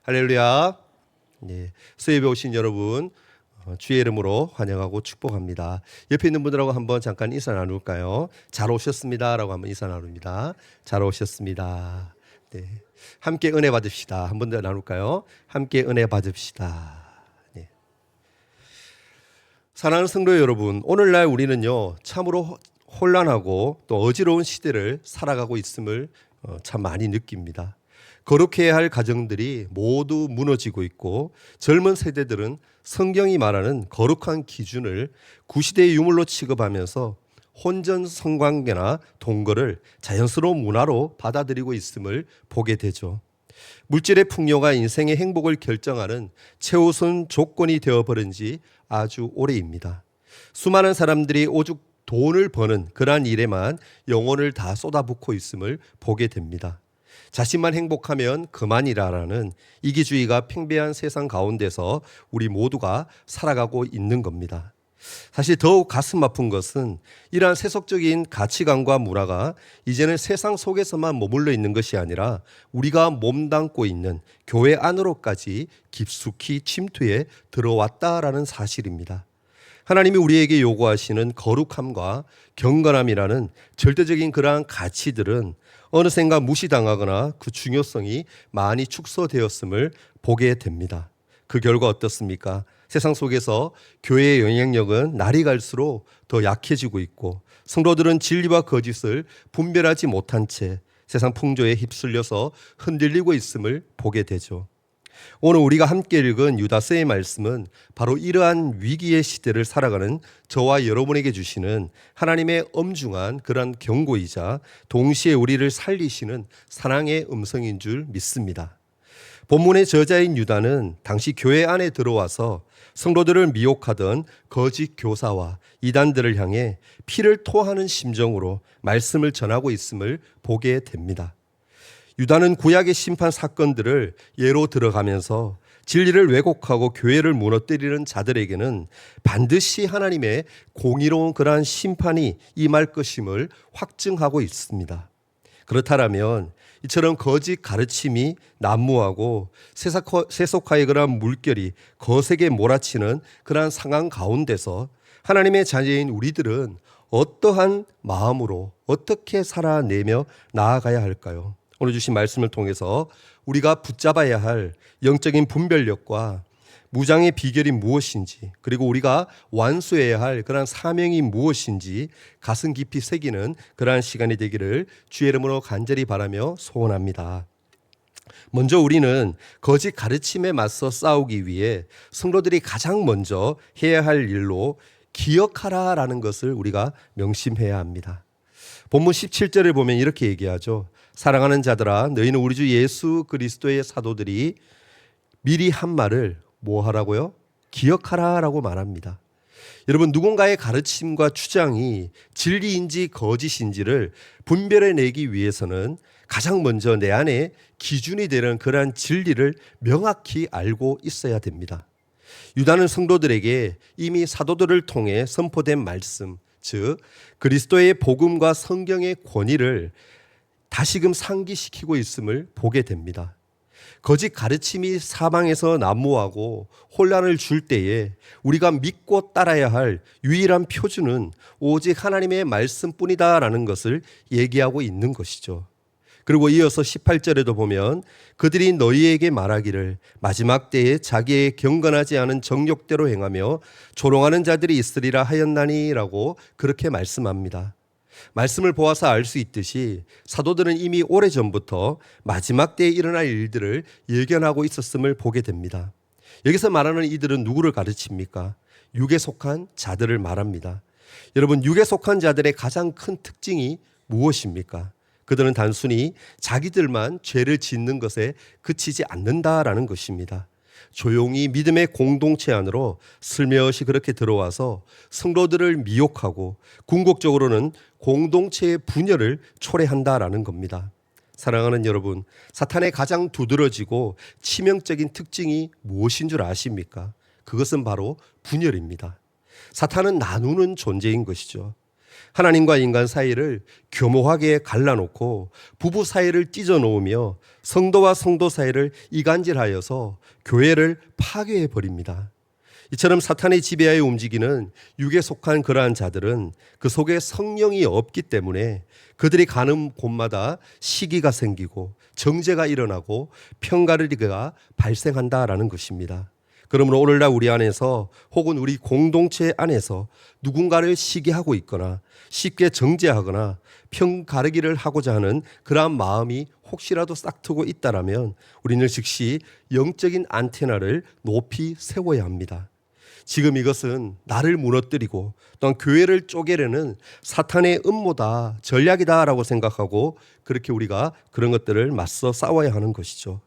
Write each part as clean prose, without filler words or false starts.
할렐루야. 네, 수협에 오신 여러분 주의 이름으로 환영하고 축복합니다. 옆에 있는 분들하고 한번 잠깐 인사 나눌까요? 잘 오셨습니다라고 한번 인사 나눕니다. 잘 오셨습니다. 네, 함께 은혜 받읍시다. 한 번 더 나눌까요? 함께 은혜 받읍시다. 네. 사랑하는 성도 여러분, 오늘날 우리는요 참으로 혼란하고 또 어지러운 시대를 살아가고 있음을 참 많이 느낍니다. 거룩해야 할 가정들이 모두 무너지고 있고 젊은 세대들은 성경이 말하는 거룩한 기준을 구시대의 유물로 취급하면서 혼전 성관계나 동거를 자연스러운 문화로 받아들이고 있음을 보게 되죠. 물질의 풍요가 인생의 행복을 결정하는 최우선 조건이 되어버린 지 아주 오래입니다. 수많은 사람들이 오직 돈을 버는 그러한 일에만 영혼을 다 쏟아붓고 있음을 보게 됩니다. 자신만 행복하면 그만이라라는 이기주의가 팽배한 세상 가운데서 우리 모두가 살아가고 있는 겁니다. 사실 더욱 가슴 아픈 것은 이러한 세속적인 가치관과 문화가 이제는 세상 속에서만 머물러 있는 것이 아니라 우리가 몸담고 있는 교회 안으로까지 깊숙이 침투해 들어왔다라는 사실입니다. 하나님이 우리에게 요구하시는 거룩함과 경건함이라는 절대적인 그러한 가치들은 어느샌가 무시당하거나 그 중요성이 많이 축소되었음을 보게 됩니다. 그 결과 어떻습니까? 세상 속에서 교회의 영향력은 날이 갈수록 더 약해지고 있고 성도들은 진리와 거짓을 분별하지 못한 채 세상 풍조에 휩쓸려서 흔들리고 있음을 보게 되죠. 오늘 우리가 함께 읽은 유다서의 말씀은 바로 이러한 위기의 시대를 살아가는 저와 여러분에게 주시는 하나님의 엄중한 그런 경고이자 동시에 우리를 살리시는 사랑의 음성인 줄 믿습니다. 본문의 저자인 유다는 당시 교회 안에 들어와서 성도들을 미혹하던 거짓 교사와 이단들을 향해 피를 토하는 심정으로 말씀을 전하고 있음을 보게 됩니다. 유다는 구약의 심판 사건들을 예로 들어가면서 진리를 왜곡하고 교회를 무너뜨리는 자들에게는 반드시 하나님의 공의로운 그러한 심판이 임할 것임을 확증하고 있습니다. 그렇다면 이처럼 거짓 가르침이 난무하고 세속화의 그러한 물결이 거세게 몰아치는 그러한 상황 가운데서 하나님의 자녀인 우리들은 어떠한 마음으로 어떻게 살아내며 나아가야 할까요? 오늘 주신 말씀을 통해서 우리가 붙잡아야 할 영적인 분별력과 무장의 비결이 무엇인지, 그리고 우리가 완수해야 할 그러한 사명이 무엇인지 가슴 깊이 새기는 그러한 시간이 되기를 주의 이름으로 간절히 바라며 소원합니다. 먼저 우리는 거짓 가르침에 맞서 싸우기 위해 성도들이 가장 먼저 해야 할 일로 기억하라라는 것을 우리가 명심해야 합니다. 본문 17절을 보면 이렇게 얘기하죠. 사랑하는 자들아, 너희는 우리 주 예수 그리스도의 사도들이 미리 한 말을 뭐 하라고요? 기억하라라고 말합니다. 여러분, 누군가의 가르침과 주장이 진리인지 거짓인지를 분별해내기 위해서는 가장 먼저 내 안에 기준이 되는 그러한 진리를 명확히 알고 있어야 됩니다. 유다는 성도들에게 이미 사도들을 통해 선포된 말씀, 즉 그리스도의 복음과 성경의 권위를 다시금 상기시키고 있음을 보게 됩니다. 거짓 가르침이 사방에서 난무하고 혼란을 줄 때에 우리가 믿고 따라야 할 유일한 표준은 오직 하나님의 말씀뿐이다라는 것을 얘기하고 있는 것이죠. 그리고 이어서 18절에도 보면 그들이 너희에게 말하기를 마지막 때에 자기의 경건하지 않은 정욕대로 행하며 조롱하는 자들이 있으리라 하였나니라고 그렇게 말씀합니다. 말씀을 보아서 알 수 있듯이 사도들은 이미 오래전부터 마지막 때에 일어날 일들을 예견하고 있었음을 보게 됩니다. 여기서 말하는 이들은 누구를 가르칩니까? 육에 속한 자들을 말합니다. 여러분, 육에 속한 자들의 가장 큰 특징이 무엇입니까? 그들은 단순히 자기들만 죄를 짓는 것에 그치지 않는다라는 것입니다. 조용히 믿음의 공동체 안으로 슬며시 그렇게 들어와서 성도들을 미혹하고 궁극적으로는 공동체의 분열을 초래한다라는 겁니다. 사랑하는 여러분, 사탄의 가장 두드러지고 치명적인 특징이 무엇인 줄 아십니까? 그것은 바로 분열입니다. 사탄은 나누는 존재인 것이죠. 하나님과 인간 사이를 교묘하게 갈라놓고 부부 사이를 찢어놓으며 성도와 성도 사이를 이간질하여서 교회를 파괴해 버립니다. 이처럼 사탄의 지배하에 움직이는 육에 속한 그러한 자들은 그 속에 성령이 없기 때문에 그들이 가는 곳마다 시기가 생기고 정죄가 일어나고 편가르기가 발생한다라는 것입니다. 그러므로 오늘날 우리 안에서 혹은 우리 공동체 안에서 누군가를 시기하고 있거나 쉽게 정죄하거나 편가르기를 하고자 하는 그러한 마음이 혹시라도 싹트고 있다라면 우리는 즉시 영적인 안테나를 높이 세워야 합니다. 지금 이것은 나를 무너뜨리고 또한 교회를 쪼개려는 사탄의 음모다, 전략이다라고 생각하고 그렇게 우리가 그런 것들을 맞서 싸워야 하는 것이죠.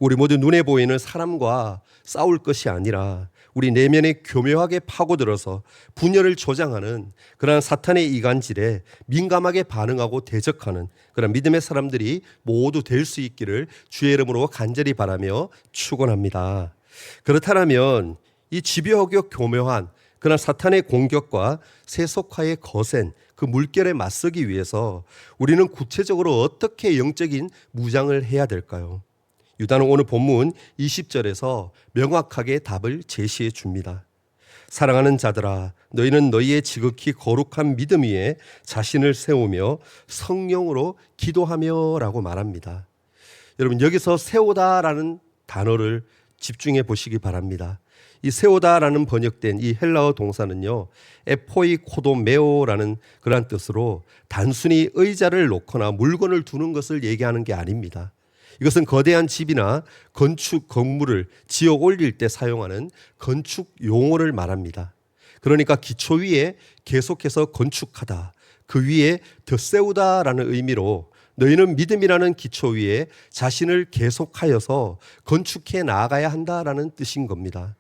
우리 모두 눈에 보이는 사람과 싸울 것이 아니라 우리 내면에 교묘하게 파고들어서 분열을 조장하는 그러한 사탄의 이간질에 민감하게 반응하고 대적하는 그런 믿음의 사람들이 모두 될 수 있기를 주의 이름으로 간절히 바라며 축원합니다. 그렇다면 이 집요하고 교묘한 그런 사탄의 공격과 세속화의 거센 그 물결에 맞서기 위해서 우리는 구체적으로 어떻게 영적인 무장을 해야 될까요? 유다는 오늘 본문 20절에서 명확하게 답을 제시해 줍니다. 사랑하는 자들아, 너희는 너희의 지극히 거룩한 믿음 위에 자신을 세우며 성령으로 기도하며 라고 말합니다. 여러분, 여기서 세우다라는 단어를 집중해 보시기 바랍니다. 이 세우다라는 번역된 이 헬라어 동사는요, 에포이 코도메오라는 그런 뜻으로 단순히 의자를 놓거나 물건을 두는 것을 얘기하는 게 아닙니다. 이것은 거대한 집이나 건축 건물을 지어 올릴 때 사용하는 건축 용어를 말합니다. 그러니까 기초 위에 계속해서 건축하다, 그 위에 더 세우다라는 의미로 너희는 믿음이라는 기초 위에 자신을 계속하여서 건축해 나아가야 한다라는 뜻인 겁니다.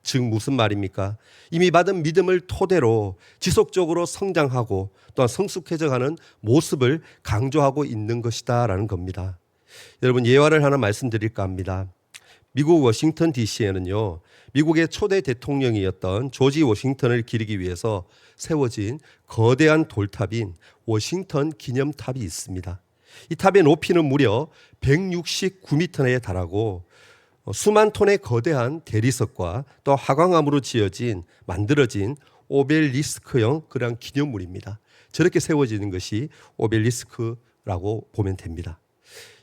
즉 무슨 말입니까? 이미 받은 믿음을 토대로 지속적으로 성장하고 또한 성숙해져가는 모습을 강조하고 있는 것이다라는 겁니다. 여러분, 예화를 하나 말씀드릴까 합니다. 미국 워싱턴 DC에는요, 미국의 초대 대통령이었던 조지 워싱턴을 기리기 위해서 세워진 거대한 돌탑인 워싱턴 기념탑이 있습니다. 이 탑의 높이는 무려 169m에 달하고 수만 톤의 거대한 대리석과 또 화강암으로 만들어진 오벨리스크형 그런 기념물입니다. 저렇게 세워지는 것이 오벨리스크라고 보면 됩니다.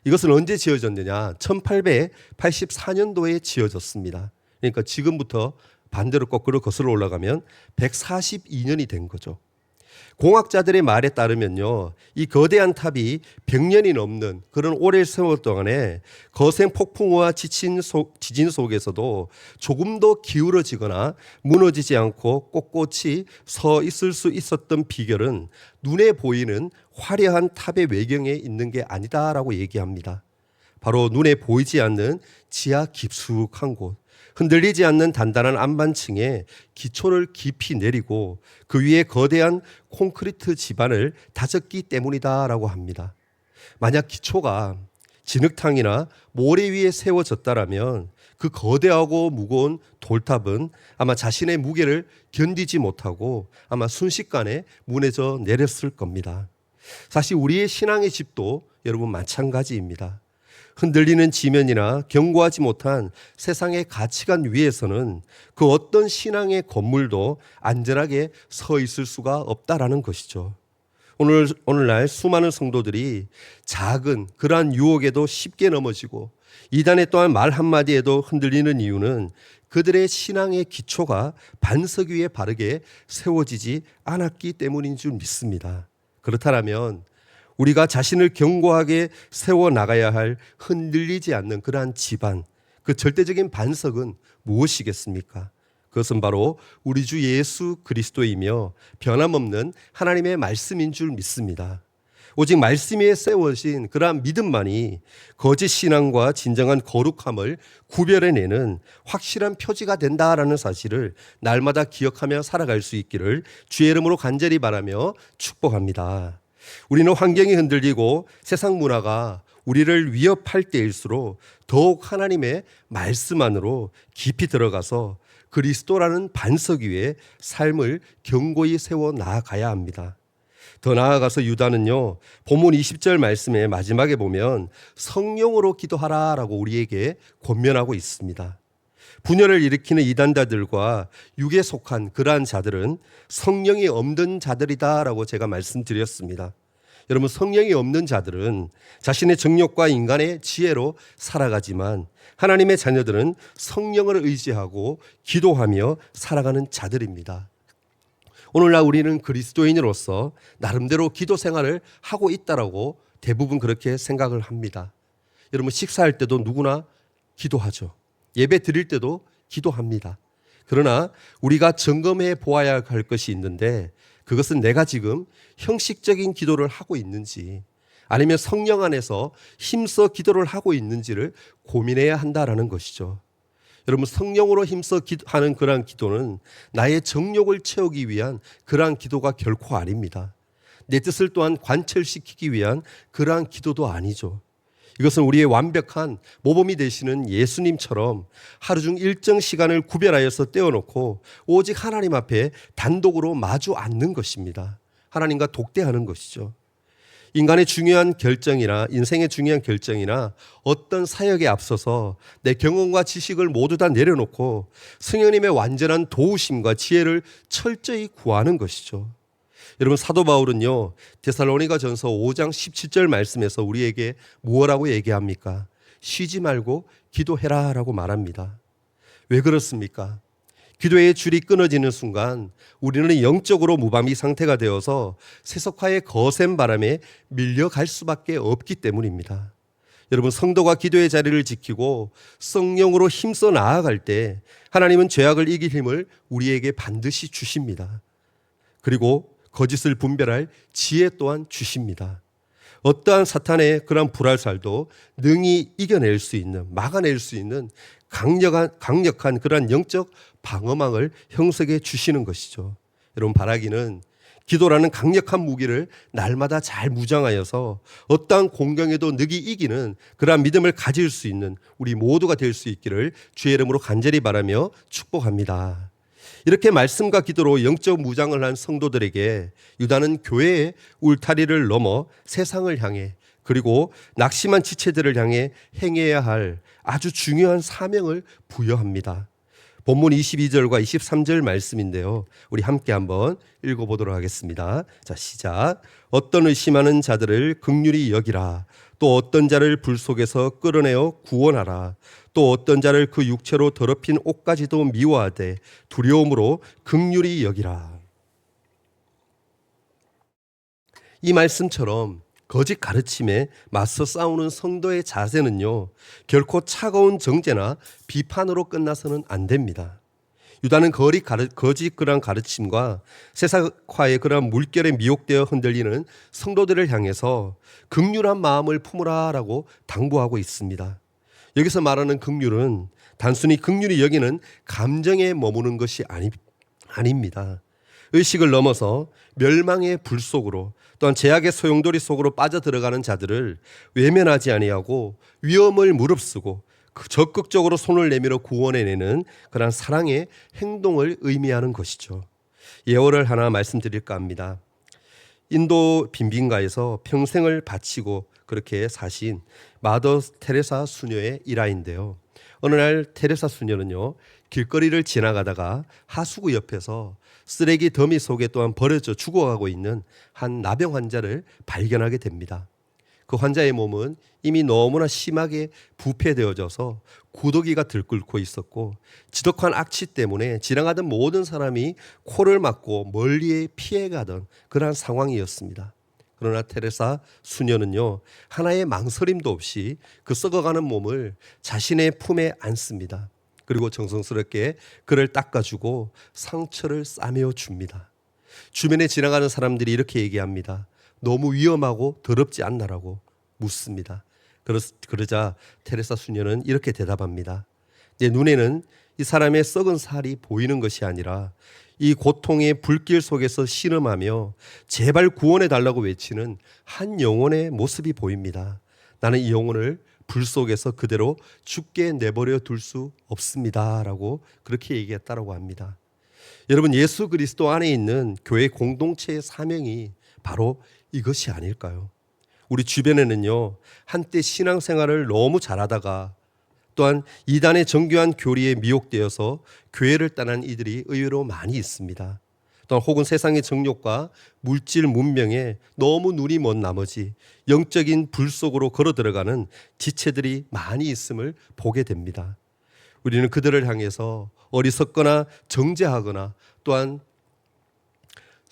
이것은 언제 지어졌느냐? 1884년도에 지어졌습니다. 그러니까 지금부터 반대로 거꾸로 거슬러 올라가면 142년이 된 거죠. 공학자들의 말에 따르면요, 이 거대한 탑이 100년이 넘는 그런 오랜 세월 동안에 거센 폭풍우와 지진 속에서도 조금도 기울어지거나 무너지지 않고 꼿꼿이 서 있을 수 있었던 비결은 눈에 보이는 화려한 탑의 외경에 있는 게 아니다라고 얘기합니다. 바로 눈에 보이지 않는 지하 깊숙한 곳, 흔들리지 않는 단단한 안반층에 기초를 깊이 내리고 그 위에 거대한 콘크리트 지반을 다졌기 때문이다라고 합니다. 만약 기초가 진흙탕이나 모래 위에 세워졌다라면 그 거대하고 무거운 돌탑은 아마 자신의 무게를 견디지 못하고 아마 순식간에 무너져 내렸을 겁니다. 사실 우리의 신앙의 집도 여러분 마찬가지입니다. 흔들리는 지면이나 견고하지 못한 세상의 가치관 위에서는 그 어떤 신앙의 건물도 안전하게 서 있을 수가 없다라는 것이죠. 오늘날 수많은 성도들이 작은 그러한 유혹에도 쉽게 넘어지고 이단의 또한 말 한마디에도 흔들리는 이유는 그들의 신앙의 기초가 반석 위에 바르게 세워지지 않았기 때문인 줄 믿습니다. 그렇다면 우리가 자신을 견고하게 세워나가야 할 흔들리지 않는 그러한 지반, 그 절대적인 반석은 무엇이겠습니까? 그것은 바로 우리 주 예수 그리스도이며 변함없는 하나님의 말씀인 줄 믿습니다. 오직 말씀 위에 세워진 그러한 믿음만이 거짓 신앙과 진정한 거룩함을 구별해내는 확실한 표지가 된다라는 사실을 날마다 기억하며 살아갈 수 있기를 주의 이름으로 간절히 바라며 축복합니다. 우리는 환경이 흔들리고 세상 문화가 우리를 위협할 때일수록 더욱 하나님의 말씀 안으로 깊이 들어가서 그리스도라는 반석 위에 삶을 견고히 세워 나아가야 합니다. 더 나아가서 유다는요, 본문 20절 말씀의 마지막에 보면 성령으로 기도하라라고 우리에게 권면하고 있습니다. 분열을 일으키는 이단자들과 육에 속한 그러한 자들은 성령이 없는 자들이다라고 제가 말씀드렸습니다. 여러분, 성령이 없는 자들은 자신의 정욕과 인간의 지혜로 살아가지만 하나님의 자녀들은 성령을 의지하고 기도하며 살아가는 자들입니다. 오늘날 우리는 그리스도인으로서 나름대로 기도 생활을 하고 있다라고 대부분 그렇게 생각을 합니다. 여러분, 식사할 때도 누구나 기도하죠. 예배 드릴 때도 기도합니다. 그러나 우리가 점검해 보아야 할 것이 있는데, 그것은 내가 지금 형식적인 기도를 하고 있는지 아니면 성령 안에서 힘써 기도를 하고 있는지를 고민해야 한다라는 것이죠. 여러분, 성령으로 힘써 하는 그러한 기도는 나의 정욕을 채우기 위한 그러한 기도가 결코 아닙니다. 내 뜻을 또한 관철시키기 위한 그러한 기도도 아니죠. 이것은 우리의 완벽한 모범이 되시는 예수님처럼 하루 중 일정 시간을 구별하여서 떼어놓고 오직 하나님 앞에 단독으로 마주 앉는 것입니다. 하나님과 독대하는 것이죠. 인간의 중요한 결정이나 인생의 중요한 결정이나 어떤 사역에 앞서서 내 경험과 지식을 모두 다 내려놓고 성령님의 완전한 도우심과 지혜를 철저히 구하는 것이죠. 여러분, 사도 바울은요, 데살로니가전서 5장 17절 말씀에서 우리에게 무엇라고 얘기합니까? 쉬지 말고 기도해라라고 말합니다. 왜 그렇습니까? 기도의 줄이 끊어지는 순간 우리는 영적으로 무방비 상태가 되어서 세속화의 거센 바람에 밀려갈 수밖에 없기 때문입니다. 여러분, 성도가 기도의 자리를 지키고 성령으로 힘써 나아갈 때 하나님은 죄악을 이길 힘을 우리에게 반드시 주십니다. 그리고 거짓을 분별할 지혜 또한 주십니다. 어떠한 사탄의 그런 불알살도 능히 이겨낼 수 있는, 막아낼 수 있는 강력한 그런 영적 방어망을 형성해 주시는 것이죠. 여러분, 바라기는 기도라는 강력한 무기를 날마다 잘 무장하여서 어떠한 공경에도 능히 이기는 그러한 믿음을 가질 수 있는 우리 모두가 될 수 있기를 주의 이름으로 간절히 바라며 축복합니다. 이렇게 말씀과 기도로 영적 무장을 한 성도들에게 유다는 교회의 울타리를 넘어 세상을 향해 그리고 낙심한 지체들을 향해 행해야 할 아주 중요한 사명을 부여합니다. 본문 22절과 23절 말씀인데요, 우리 함께 한번 읽어보도록 하겠습니다. 자, 시작. 어떤 의심하는 자들을 긍휼히 여기라. 또 어떤 자를 불 속에서 끌어내어 구원하라. 또 어떤 자를 그 육체로 더럽힌 옷까지도 미워하되 두려움으로 긍휼히 여기라. 이 말씀처럼 거짓 가르침에 맞서 싸우는 성도의 자세는요, 결코 차가운 정죄나 비판으로 끝나서는 안 됩니다. 유다는 거짓 그런 가르침과 세상화의 그런 물결에 미혹되어 흔들리는 성도들을 향해서 긍휼한 마음을 품으라라고 당부하고 있습니다. 여기서 말하는 긍휼은 단순히 긍휼히 여기는 감정에 머무는 것이 아닙니다. 의식을 넘어서 멸망의 불 속으로 또한 제약의 소용돌이 속으로 빠져들어가는 자들을 외면하지 아니하고 위험을 무릅쓰고 적극적으로 손을 내밀어 구원해내는 그런 사랑의 행동을 의미하는 것이죠. 예언을 하나 말씀드릴까 합니다. 인도 빈빈가에서 평생을 바치고 그렇게 사신 마더 테레사 수녀의 일화인데요. 어느 날 테레사 수녀는요, 길거리를 지나가다가 하수구 옆에서 쓰레기 더미 속에 또한 버려져 죽어가고 있는 한 나병 환자를 발견하게 됩니다. 그 환자의 몸은 이미 너무나 심하게 부패되어져서 구더기가 들끓고 있었고 지독한 악취 때문에 지나가던 모든 사람이 코를 막고 멀리에 피해가던 그러한 상황이었습니다. 그러나 테레사 수녀는요, 하나의 망설임도 없이 그 썩어가는 몸을 자신의 품에 안습니다. 그리고 정성스럽게 그를 닦아주고 상처를 싸매어 줍니다. 주변에 지나가는 사람들이 이렇게 얘기합니다. 너무 위험하고 더럽지 않나라고 묻습니다. 그러자 테레사 수녀는 이렇게 대답합니다. 내 눈에는 이 사람의 썩은 살이 보이는 것이 아니라 이 고통의 불길 속에서 신음하며 제발 구원해 달라고 외치는 한 영혼의 모습이 보입니다. 나는 이 영혼을 불 속에서 그대로 죽게 내버려 둘 수 없습니다. 라고 그렇게 얘기했다고 합니다. 여러분, 예수 그리스도 안에 있는 교회 공동체의 사명이 바로 이것이 아닐까요? 우리 주변에는요, 한때 신앙생활을 너무 잘하다가 또한 이단의 정교한 교리에 미혹되어서 교회를 떠난 이들이 의외로 많이 있습니다. 또한 혹은 세상의 정욕과 물질 문명에 너무 눈이 먼 나머지 영적인 불 속으로 걸어 들어가는 지체들이 많이 있음을 보게 됩니다. 우리는 그들을 향해서 어리석거나 정죄하거나 또한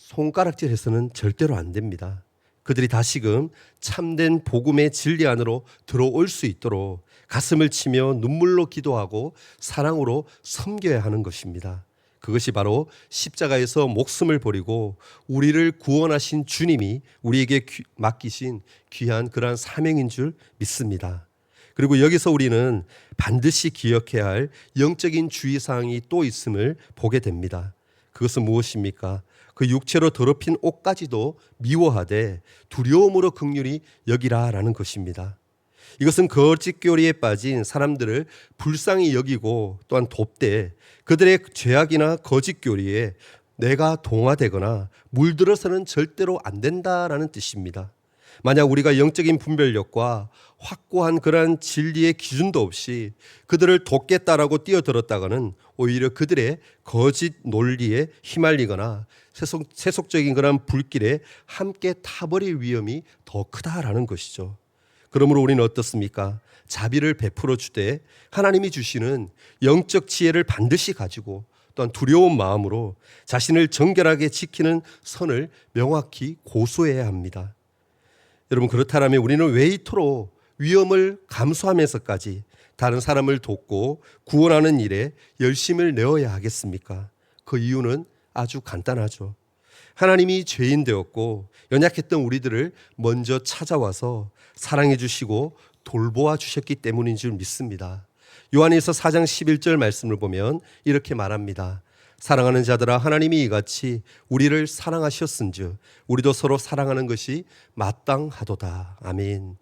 손가락질해서는 절대로 안 됩니다. 그들이 다시금 참된 복음의 진리 안으로 들어올 수 있도록 가슴을 치며 눈물로 기도하고 사랑으로 섬겨야 하는 것입니다. 그것이 바로 십자가에서 목숨을 버리고 우리를 구원하신 주님이 우리에게 맡기신 귀한 그러한 사명인 줄 믿습니다. 그리고 여기서 우리는 반드시 기억해야 할 영적인 주의사항이 또 있음을 보게 됩니다. 그것은 무엇입니까? 그 육체로 더럽힌 옷까지도 미워하되 두려움으로 긍휼히 여기라라는 것입니다. 이것은 거짓 교리에 빠진 사람들을 불쌍히 여기고 또한 돕되 그들의 죄악이나 거짓 교리에 내가 동화되거나 물들어서는 절대로 안 된다라는 뜻입니다. 만약 우리가 영적인 분별력과 확고한 그러한 진리의 기준도 없이 그들을 돕겠다라고 뛰어들었다가는 오히려 그들의 거짓 논리에 휘말리거나 세속적인 그러한 불길에 함께 타버릴 위험이 더 크다라는 것이죠. 그러므로 우리는 어떻습니까? 자비를 베풀어 주되 하나님이 주시는 영적 지혜를 반드시 가지고 또한 두려운 마음으로 자신을 정결하게 지키는 선을 명확히 고수해야 합니다. 여러분, 그렇다면 우리는 왜 이토록 위험을 감수하면서까지 다른 사람을 돕고 구원하는 일에 열심을 내어야 하겠습니까? 그 이유는 아주 간단하죠. 하나님이 죄인 되었고 연약했던 우리들을 먼저 찾아와서 사랑해 주시고 돌보아 주셨기 때문인 줄 믿습니다. 요한일서 4장 11절 말씀을 보면 이렇게 말합니다. 사랑하는 자들아, 하나님이 이같이 우리를 사랑하셨은즉 우리도 서로 사랑하는 것이 마땅하도다. 아멘.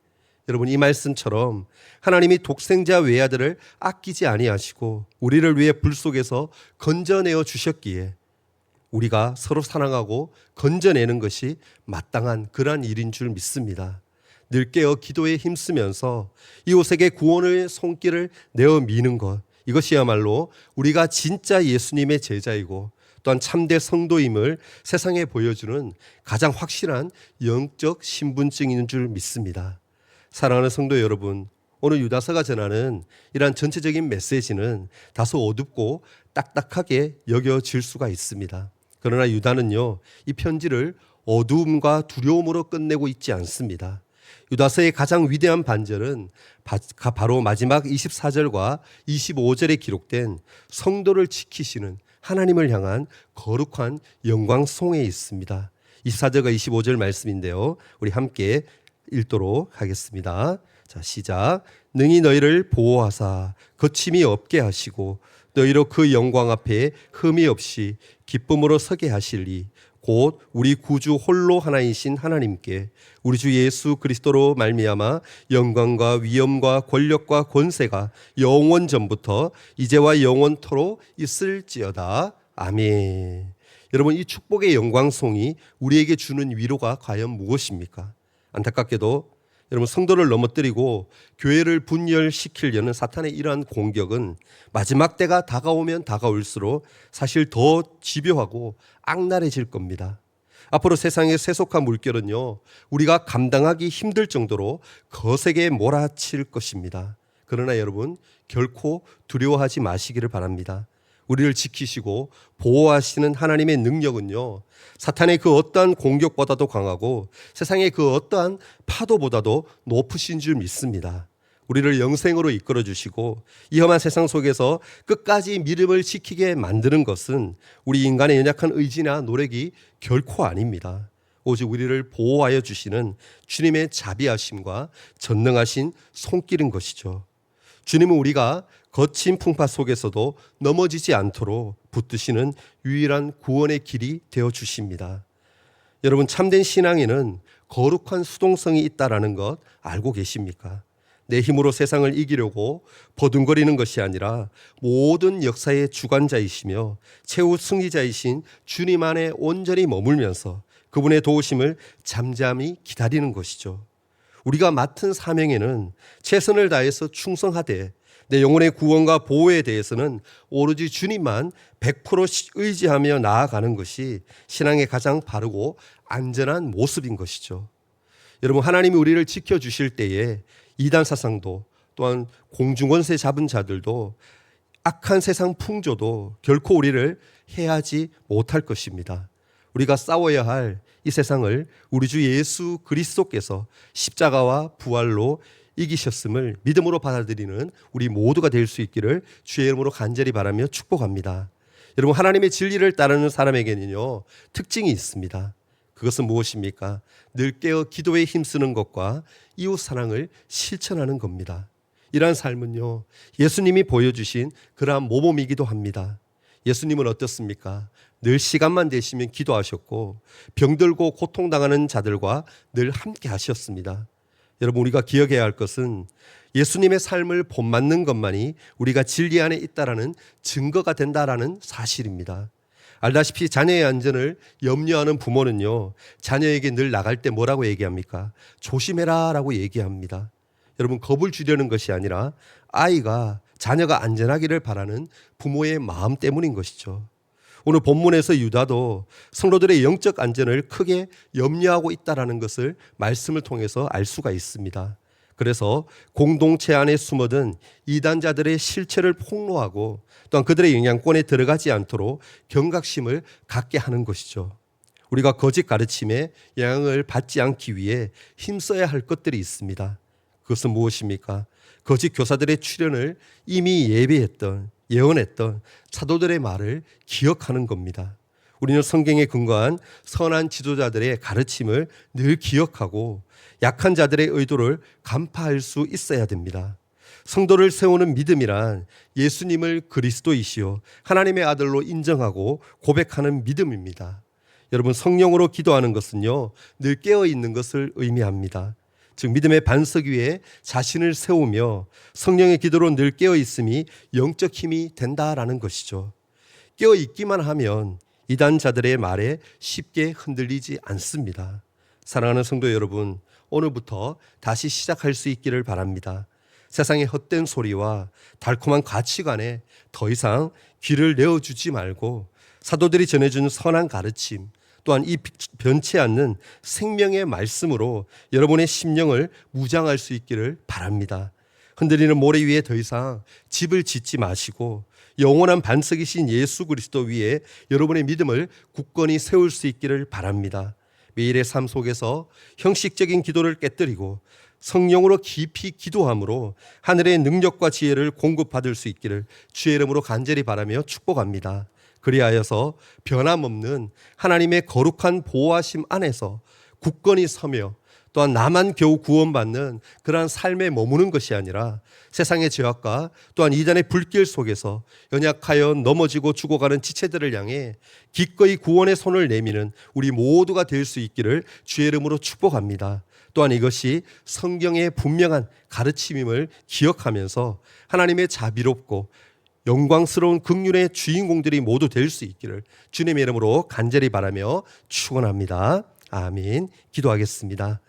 여러분, 이 말씀처럼 하나님이 독생자 외아들을 아끼지 아니하시고 우리를 위해 불 속에서 건져내어 주셨기에 우리가 서로 사랑하고 건져내는 것이 마땅한 그러한 일인 줄 믿습니다. 늘 깨어 기도에 힘쓰면서 이웃에게 구원의 손길을 내어 미는 것, 이것이야말로 우리가 진짜 예수님의 제자이고 또한 참된 성도임을 세상에 보여주는 가장 확실한 영적 신분증인 줄 믿습니다. 사랑하는 성도 여러분, 오늘 유다서가 전하는 이러한 전체적인 메시지는 다소 어둡고 딱딱하게 여겨질 수가 있습니다. 그러나 유다는요, 이 편지를 어두움과 두려움으로 끝내고 있지 않습니다. 유다서의 가장 위대한 반절은 바로 마지막 24절과 25절에 기록된 성도를 지키시는 하나님을 향한 거룩한 영광송에 있습니다. 24절과 25절 말씀인데요, 우리 함께 읽도록 하겠습니다. 자, 시작. 능히 너희를 보호하사 거침이 없게 하시고 너희로 그 영광 앞에 흠이 없이 기쁨으로 서게 하실리 곧 우리 구주 홀로 하나이신 하나님께 우리 주 예수 그리스도로 말미암아 영광과 위엄과 권력과 권세가 영원 전부터 이제와 영원토록 있을지어다. 아멘. 여러분, 이 축복의 영광송이 우리에게 주는 위로가 과연 무엇입니까? 안타깝게도 여러분, 성도를 넘어뜨리고 교회를 분열시키려는 사탄의 이러한 공격은 마지막 때가 다가오면 다가올수록 사실 더 집요하고 악랄해질 겁니다. 앞으로 세상의 세속한 물결은요, 우리가 감당하기 힘들 정도로 거세게 몰아칠 것입니다. 그러나 여러분, 결코 두려워하지 마시기를 바랍니다. 우리를 지키시고 보호하시는 하나님의 능력은요, 사탄의 그 어떠한 공격보다도 강하고 세상의 그 어떠한 파도보다도 높으신 줄 믿습니다. 우리를 영생으로 이끌어 주시고 이 험한 세상 속에서 끝까지 믿음을 지키게 만드는 것은 우리 인간의 연약한 의지나 노력이 결코 아닙니다. 오직 우리를 보호하여 주시는 주님의 자비하심과 전능하신 손길인 것이죠. 주님은 우리가 거친 풍파 속에서도 넘어지지 않도록 붙드시는 유일한 구원의 길이 되어 주십니다. 여러분, 참된 신앙에는 거룩한 수동성이 있다라는 것 알고 계십니까? 내 힘으로 세상을 이기려고 버둥거리는 것이 아니라 모든 역사의 주관자이시며 최후 승리자이신 주님 안에 온전히 머물면서 그분의 도우심을 잠잠히 기다리는 것이죠. 우리가 맡은 사명에는 최선을 다해서 충성하되 내 영혼의 구원과 보호에 대해서는 오로지 주님만 100% 의지하며 나아가는 것이 신앙의 가장 바르고 안전한 모습인 것이죠. 여러분, 하나님이 우리를 지켜주실 때에 이단 사상도 또한 공중권세 잡은 자들도 악한 세상 풍조도 결코 우리를 해하지 못할 것입니다. 우리가 싸워야 할 이 세상을 우리 주 예수 그리스도께서 십자가와 부활로 이기셨음을 믿음으로 받아들이는 우리 모두가 될 수 있기를 주의 이름으로 간절히 바라며 축복합니다. 여러분, 하나님의 진리를 따르는 사람에게는요, 특징이 있습니다. 그것은 무엇입니까? 늘 깨어 기도에 힘쓰는 것과 이웃 사랑을 실천하는 겁니다. 이러한 삶은요, 예수님이 보여주신 그러한 모범이기도 합니다. 예수님은 어떻습니까? 늘 시간만 되시면 기도하셨고 병들고 고통당하는 자들과 늘 함께 하셨습니다. 여러분, 우리가 기억해야 할 것은 예수님의 삶을 본받는 것만이 우리가 진리 안에 있다라는 증거가 된다라는 사실입니다. 알다시피 자녀의 안전을 염려하는 부모는요, 자녀에게 늘 나갈 때 뭐라고 얘기합니까? 조심해라 라고 얘기합니다. 여러분, 겁을 주려는 것이 아니라 아이가, 자녀가 안전하기를 바라는 부모의 마음 때문인 것이죠. 오늘 본문에서 유다도 성도들의 영적 안전을 크게 염려하고 있다는 것을 말씀을 통해서 알 수가 있습니다. 그래서 공동체 안에 숨어든 이단자들의 실체를 폭로하고 또한 그들의 영향권에 들어가지 않도록 경각심을 갖게 하는 것이죠. 우리가 거짓 가르침에 영향을 받지 않기 위해 힘써야 할 것들이 있습니다. 그것은 무엇입니까? 거짓 교사들의 출현을 이미 예언했던 사도들의 말을 기억하는 겁니다. 우리는 성경에 근거한 선한 지도자들의 가르침을 늘 기억하고 약한 자들의 의도를 간파할 수 있어야 됩니다. 성도를 세우는 믿음이란 예수님을 그리스도이시요 하나님의 아들로 인정하고 고백하는 믿음입니다. 여러분, 성령으로 기도하는 것은요, 늘 깨어있는 것을 의미합니다. 즉 믿음의 반석 위에 자신을 세우며 성령의 기도로 늘 깨어있음이 영적 힘이 된다라는 것이죠. 깨어있기만 하면 이단자들의 말에 쉽게 흔들리지 않습니다. 사랑하는 성도 여러분, 오늘부터 다시 시작할 수 있기를 바랍니다. 세상의 헛된 소리와 달콤한 가치관에 더 이상 귀를 내어주지 말고 사도들이 전해준 선한 가르침, 또한 이 변치 않는 생명의 말씀으로 여러분의 심령을 무장할 수 있기를 바랍니다. 흔들리는 모래 위에 더 이상 집을 짓지 마시고 영원한 반석이신 예수 그리스도 위에 여러분의 믿음을 굳건히 세울 수 있기를 바랍니다. 매일의 삶 속에서 형식적인 기도를 깨뜨리고 성령으로 깊이 기도함으로 하늘의 능력과 지혜를 공급받을 수 있기를 주의 이름으로 간절히 바라며 축복합니다. 그리하여서 변함없는 하나님의 거룩한 보호하심 안에서 굳건히 서며 또한 나만 겨우 구원받는 그러한 삶에 머무는 것이 아니라 세상의 죄악과 또한 이단의 불길 속에서 연약하여 넘어지고 죽어가는 지체들을 향해 기꺼이 구원의 손을 내미는 우리 모두가 될 수 있기를 주의 이름으로 축복합니다. 또한 이것이 성경의 분명한 가르침임을 기억하면서 하나님의 자비롭고 영광스러운 긍휼의 주인공들이 모두 될 수 있기를 주님의 이름으로 간절히 바라며 축원합니다. 아멘. 기도하겠습니다.